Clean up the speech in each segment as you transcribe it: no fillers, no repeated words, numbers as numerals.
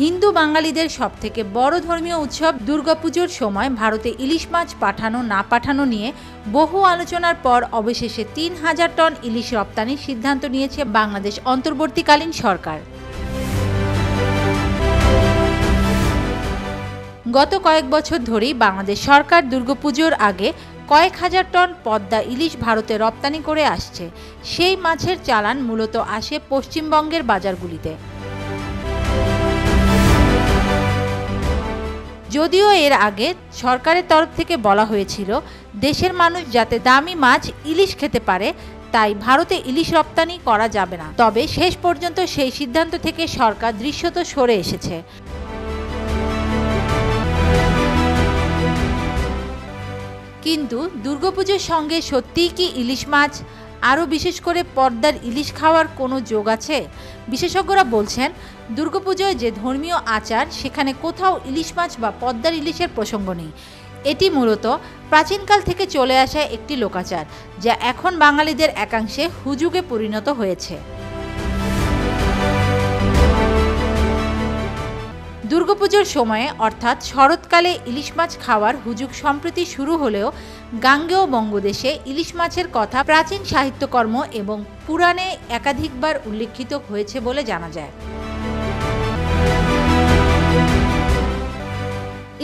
হিন্দু বাঙালিদের সবথেকে বড় ধর্মীয় উৎসব দুর্গাপুজোর সময় ভারতে ইলিশ মাছ পাঠানো না পাঠানো নিয়ে বহু আলোচনার পর অবশেষে ৩,০০০ টন ইলিশ রপ্তানির সিদ্ধান্ত নিয়েছে বাংলাদেশ অন্তর্বর্তীকালীন সরকার। গত কয়েক বছর ধরেই বাংলাদেশ সরকার দুর্গাপুজোর আগে কয়েক হাজার টন পদ্মা ইলিশ ভারতে রপ্তানি করে আসছে। সেই মাছের চালান মূলত আসে পশ্চিমবঙ্গের বাজারগুলিতে। যদিও এর আগে সরকারের তরফ থেকে বলা হয়েছিল দেশের মানুষ যাতে দামি মাছ ইলিশ খেতে পারে তাই ভারতে ইলিশ রপ্তানি করা যাবে না, তবে শেষ পর্যন্ত সেই সিদ্ধান্ত থেকে সরকার দৃশ্যত সরে এসেছে। কিন্তু দুর্গাপুজোর সঙ্গে সত্যিই কি ইলিশ মাছ, আরও বিশেষ করে পদ্মার ইলিশ খাওয়ার কোনো যোগ আছে? বিশেষজ্ঞরা বলছেন দুর্গাপুজোয় যে ধর্মীয় আচার সেখানে কোথাও ইলিশ মাছ বা পদ্মার ইলিশের প্রসঙ্গ নেই। এটি মূলত প্রাচীনকাল থেকে চলে আসা একটি লোকাচার, যা এখন বাঙালিদের একাংশে হুজুগে পরিণত হয়েছে। দুর্গাপুজোর সময়ে অর্থাৎ শরৎকালে ইলিশ মাছ খাওয়ার হুজুগ সম্প্রতি শুরু হলেও গাঙ্গেয় বঙ্গদেশে ইলিশ মাছের কথা প্রাচীন সাহিত্যকর্ম এবং পুরাণে একাধিকবার উল্লেখিত হয়েছে বলে জানা যায়।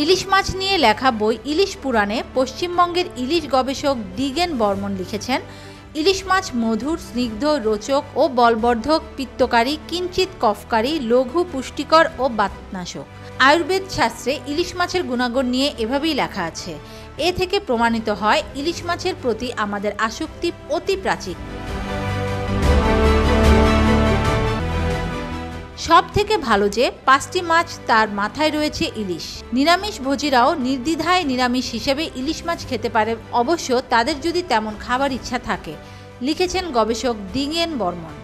ইলিশ মাছ নিয়ে লেখা বই ইলিশ পুরাণে পশ্চিমবঙ্গের ইলিশ গবেষক দ্বিগেন বর্মন লিখেছেন, ইলিশ মাছ মধুর, স্নিগ্ধ, রোচক ও বলবর্ধক, পিত্তকারী, কিঞ্চিত কফকারী, লঘু পুষ্টিকর ও বাতনাশক। আয়ুর্বেদ শাস্ত্রে ইলিশ মাছের গুণাগুণ নিয়ে এভাবেই লেখা আছে। এ থেকে প্রমাণিত হয় ইলিশ মাছের প্রতি আমাদের আসক্তি অতি প্রাচীন। সব থেকে ভালো যে ৫টি মাছ তার মাথায় রয়েছে ইলিশ। নিরামিষ ভোজীরাও নির্দ্বিধায় নিরামিষ হিসেবে ইলিশ মাছ খেতে পারে, অবশ্য তাদের যদি তেমন খাবার ইচ্ছা থাকে, লিখেছেন গবেষক দ্বিগেন বর্মন।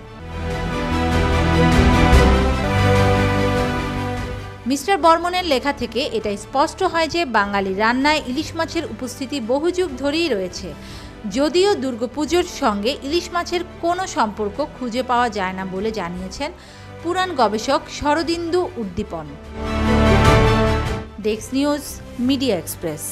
মিস্টার বর্মনের লেখা থেকে এটা স্পষ্ট হয় যে বাঙালি রান্নায় ইলিশ মাছের উপস্থিতি বহু যুগ ধরেই রয়েছে, যদিও দুর্গাপুজোর সঙ্গে ইলিশ মাছের কোনো সম্পর্ক খুঁজে পাওয়া যায় না বলে জানিয়েছেন পুরাণ গবেষক Sharadindu Uddipan. Desk news, media express.